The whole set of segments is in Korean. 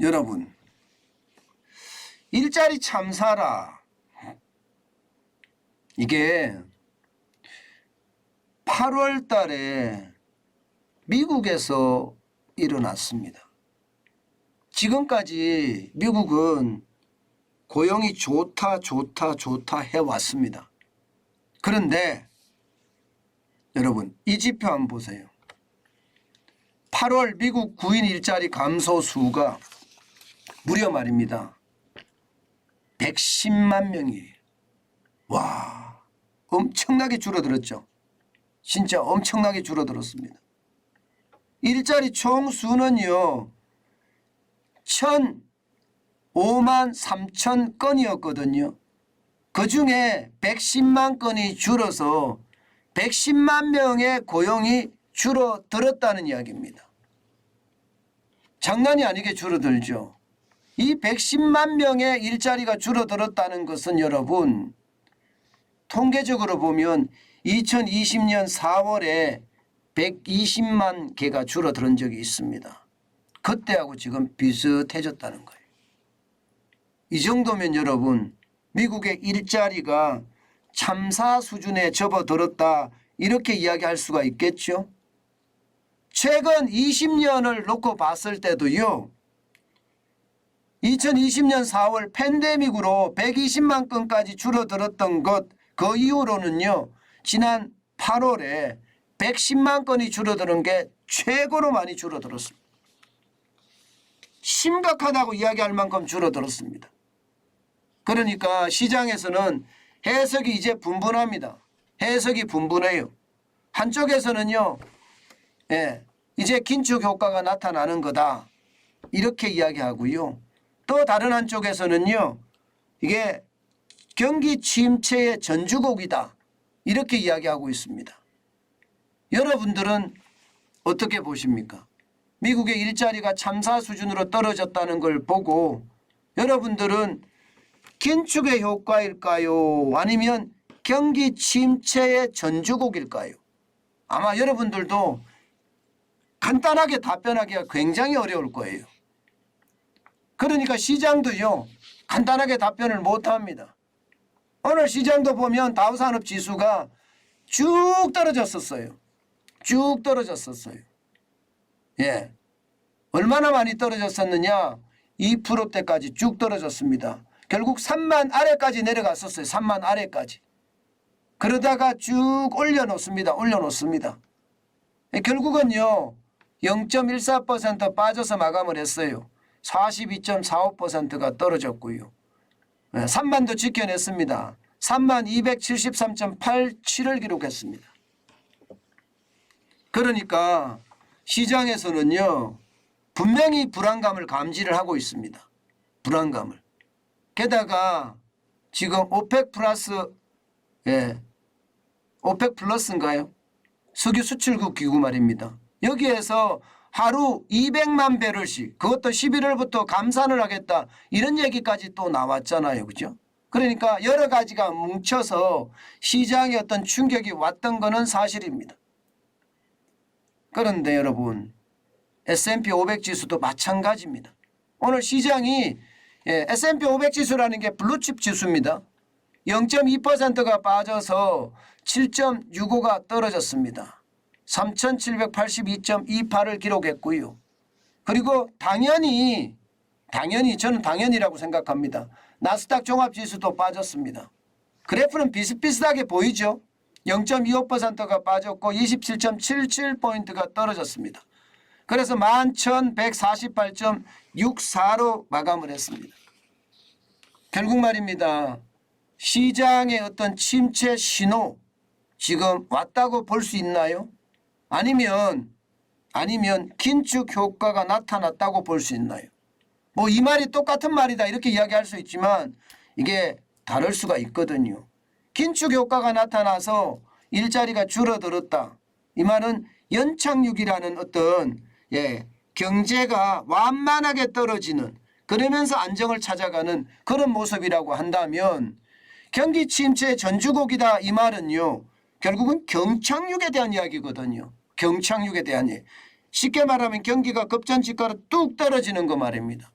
여러분, 일자리 참사라. 이게 8월 달에 미국에서 일어났습니다. 지금까지 미국은 고용이 좋다 해왔습니다. 그런데 여러분, 이 지표 한번 보세요. 8월 미국 구인 일자리 감소 수가 무려 말입니다. 110만 명이에요. 와, 엄청나게 줄어들었죠. 진짜 엄청나게 줄어들었습니다. 일자리 총 수는요 5만 3천 건이었거든요. 그중에 110만 건이 줄어서 110만 명의 고용이 줄어들었다는 이야기입니다. 장난이 아니게 줄어들죠. 이 110만 명의 일자리가 줄어들었다는 것은 여러분, 통계적으로 보면 2020년 4월에 120만 개가 줄어든 적이 있습니다. 그때하고 지금 비슷해졌다는 거예요. 이 정도면 여러분, 미국의 일자리가 참사 수준에 접어들었다, 이렇게 이야기할 수가 있겠죠. 최근 20년을 놓고 봤을 때도요, 2020년 4월 팬데믹으로 120만 건까지 줄어들었던 것, 그 이후로는요 지난 8월에 110만 건이 줄어드는 게 최고로 많이 줄어들었습니다. 심각하다고 이야기할 만큼 줄어들었습니다. 그러니까 시장에서는 해석이 이제 분분합니다. 해석이 분분해요. 한쪽에서는요 이제 긴축 효과가 나타나는 거다, 이렇게 이야기하고요. 또 다른 한쪽에서는요 이게 경기 침체의 전주곡이다, 이렇게 이야기하고 있습니다. 여러분들은 어떻게 보십니까? 미국의 일자리가 참사 수준으로 떨어졌다는 걸 보고 여러분들은 긴축의 효과일까요? 아니면 경기 침체의 전주곡일까요? 아마 여러분들도 간단하게 답변하기가 굉장히 어려울 거예요. 그러니까 시장도요 간단하게 답변을 못합니다. 오늘 시장도 보면 다우산업지수가 쭉 떨어졌었어요. 쭉 떨어졌었어요. 예, 얼마나 많이 떨어졌었느냐? 2%대까지 쭉 떨어졌습니다. 결국 3만 아래까지 내려갔었어요. 3만 아래까지. 그러다가 쭉 올려놓습니다. 올려놓습니다. 결국은요 0.14% 빠져서 마감을 했어요. 42.45%가 떨어졌고요. 3만도 지켜냈습니다. 3만 273.87을 기록했습니다. 그러니까 시장에서는요 분명히 불안감을 감지를 하고 있습니다. 불안감을. 게다가 지금 오펙 플러스, 오펙 플러스인가요? 석유 수출국 기구 말입니다. 여기에서 하루 200만 배럴씩, 그것도 11월부터 감산을 하겠다, 이런 얘기까지 또 나왔잖아요. 그죠? 그러니까 여러 가지가 뭉쳐서 시장에 어떤 충격이 왔던 거는 사실입니다. 그런데 여러분, S&P 500 지수도 마찬가지입니다. 오늘 시장이 S&P 500 지수라는 게 블루칩 지수입니다. 0.2%가 빠져서 7.65가 떨어졌습니다. 3782.28을 기록했고요. 그리고 당연히 저는 당연히라고 생각합니다. 나스닥 종합지수도 빠졌습니다. 그래프는 비슷비슷하게 보이죠. 0.25%가 빠졌고 27.77포인트가 떨어졌습니다. 그래서 11,148.64로 마감을 했습니다. 결국 말입니다. 시장의 어떤 침체 신호 지금 왔다고 볼 수 있나요? 아니면 긴축 효과가 나타났다고 볼 수 있나요? 뭐 이 말이 똑같은 말이다 이렇게 이야기할 수 있지만 이게 다를 수가 있거든요. 긴축 효과가 나타나서 일자리가 줄어들었다, 이 말은 연착륙이라는 어떤 경제가 완만하게 떨어지는, 그러면서 안정을 찾아가는 그런 모습이라고 한다면, 경기 침체의 전주곡이다 이 말은요 결국은 경착륙에 대한 이야기거든요. 경착륙에 대한 이야기. 쉽게 말하면 경기가 급전직하로 뚝 떨어지는 거 말입니다.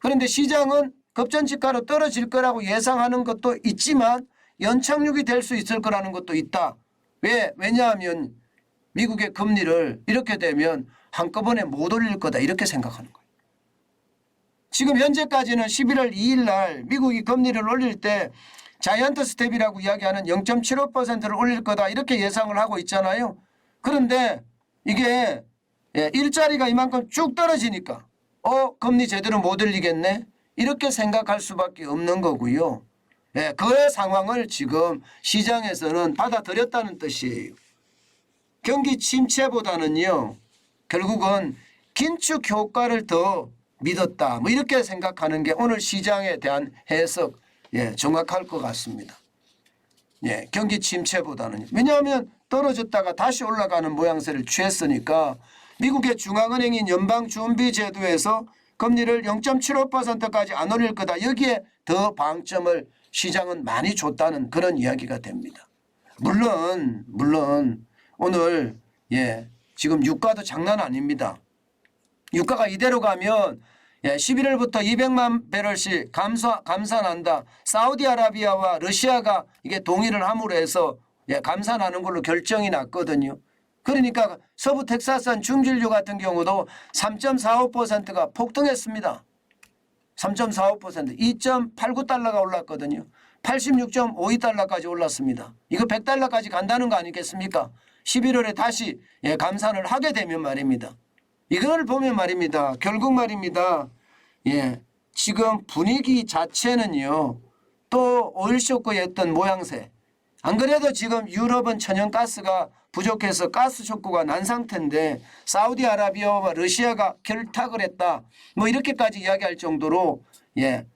그런데 시장은 급전직하로 떨어질 거라고 예상하는 것도 있지만 연착륙이 될 수 있을 거라는 것도 있다. 왜냐하면 미국의 금리를 이렇게 되면 한꺼번에 못 올릴 거다 이렇게 생각하는 거예요. 지금 현재까지는 11월 2일 날 미국이 금리를 올릴 때 자이언트 스텝이라고 이야기하는 0.75%를 올릴 거다 이렇게 예상을 하고 있잖아요. 그런데 이게 일자리가 이만큼 쭉 떨어지니까 금리 제대로 못 올리겠네 이렇게 생각할 수밖에 없는 거고요. 그 상황을 지금 시장에서는 받아들였다는 뜻이에요. 경기 침체보다는요. 결국은 긴축 효과를 더 믿었다. 뭐 이렇게 생각하는 게 오늘 시장에 대한 해석 정확할 것 같습니다. 경기 침체보다는. 왜냐하면 떨어졌다가 다시 올라가는 모양새를 취했으니까 미국의 중앙은행인 연방준비제도에서 금리를 0.75%까지 안 올릴 거다. 여기에 더 방점을 시장은 많이 줬다는 그런 이야기가 됩니다. 물론 오늘 지금 유가도 장난 아닙니다. 유가가 이대로 가면 11월부터 200만 배럴씩 감산한다. 사우디아라비아와 러시아가 이게 동의를 함으로 해서 감산하는 걸로 결정이 났거든요. 그러니까 서부 텍사스산 중진유 같은 경우도 3.45%가 폭등했습니다. 3.45% 2.89달러가 올랐거든요. 86.52달러까지 올랐습니다. 이거 100달러까지 간다는 거 아니겠습니까? 11월에 다시 감산을 하게 되면 말입니다. 이걸 보면 말입니다. 결국 말입니다. 지금 분위기 자체는요. 또 오일 쇼크였던 모양새. 안 그래도 지금 유럽은 천연가스가 부족해서 가스 쇼크가 난 상태인데 사우디아라비아와 러시아가 결탁을 했다. 뭐 이렇게까지 이야기할 정도로 이게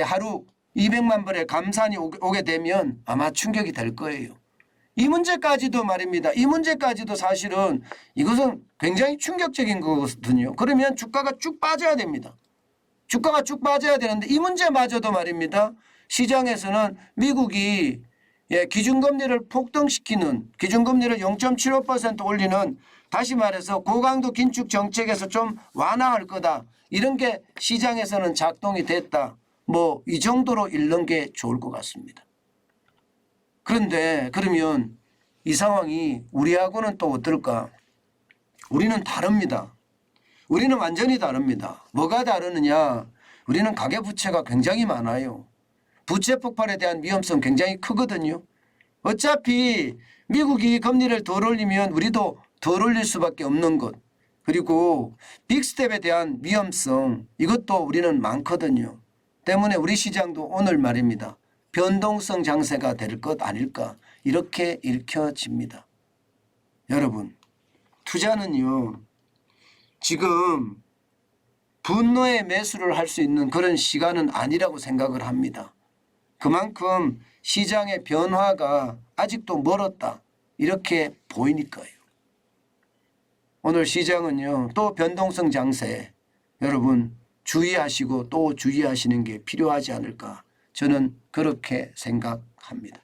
하루 200만 벌의 감산이 오게 되면 아마 충격이 될 거예요. 이 문제까지도 말입니다. 이 문제까지도 사실은 이것은 굉장히 충격적인 거거든요. 그러면 주가가 쭉 빠져야 됩니다. 주가가 쭉 빠져야 되는데 이 문제마저도 말입니다. 시장에서는 미국이 기준금리를 폭등시키는 기준금리를 0.75% 올리는 다시 말해서 고강도 긴축 정책에서 좀 완화할 거다. 이런 게 시장에서는 작동이 됐다. 뭐 이 정도로 읽는 게 좋을 것 같습니다. 그런데 그러면 이 상황이 우리하고는 또 어떨까? 우리는 다릅니다. 우리는 완전히 다릅니다. 뭐가 다르느냐? 우리는 가계부채가 굉장히 많아요. 부채 폭발에 대한 위험성 굉장히 크거든요. 어차피 미국이 금리를 덜 올리면 우리도 덜 올릴 수밖에 없는 것. 그리고 빅스텝에 대한 위험성 이것도 우리는 많거든요. 때문에 우리 시장도 오늘 말입니다. 변동성 장세가 될 것 아닐까 이렇게 읽혀집니다. 여러분 투자는요. 지금 분노의 매수를 할 수 있는 그런 시간은 아니라고 생각을 합니다. 그만큼 시장의 변화가 아직도 멀었다 이렇게 보이니까요. 오늘 시장은요. 또 변동성 장세 여러분 주의하시고 또 주의하시는 게 필요하지 않을까 저는 그렇게 생각합니다.